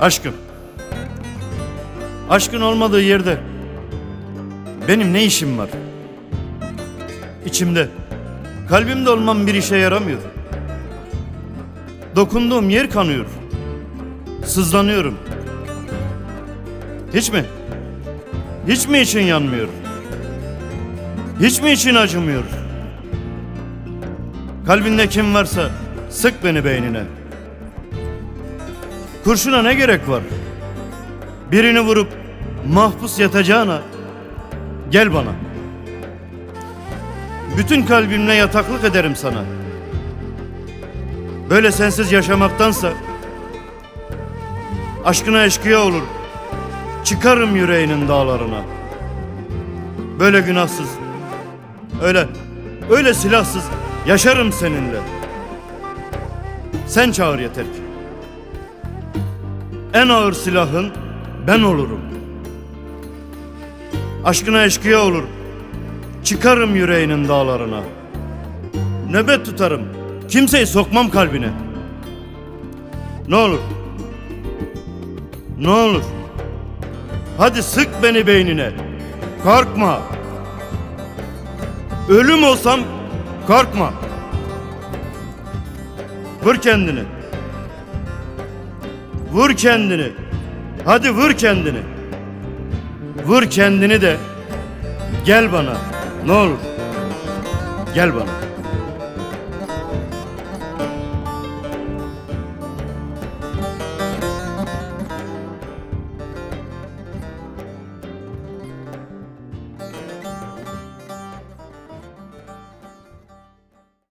Aşkım. Aşkın olmadığı yerde benim ne işim var? İçimde, kalbimde olmam bir işe yaramıyor. Dokunduğum yer kanıyor. Sızlanıyorum. Hiç mi? Hiç mi için yanmıyor? Hiç mi için acımıyor? Kalbinde kim varsa sık beni beynine. Kurşuna ne gerek var? Birini vurup mahpus yatacağına gel bana. Bütün kalbimle yataklık ederim sana. Böyle sensiz yaşamaktansa aşkına eşkıya olur, çıkarım yüreğinin dağlarına. Böyle günahsız, öyle silahsız yaşarım seninle. Sen çağır yeter ki. En ağır silahın ben olurum. Aşkına eşkıya olur, çıkarım yüreğinin dağlarına. Nöbet tutarım, kimseyi sokmam kalbine. Ne olur, ne olur, hadi sık beni beynine. Korkma. Ölüm olsam korkma. Vur kendini. Vur kendini. Hadi vur kendini. Vur kendini de gel bana. Ne olur. Gel bana.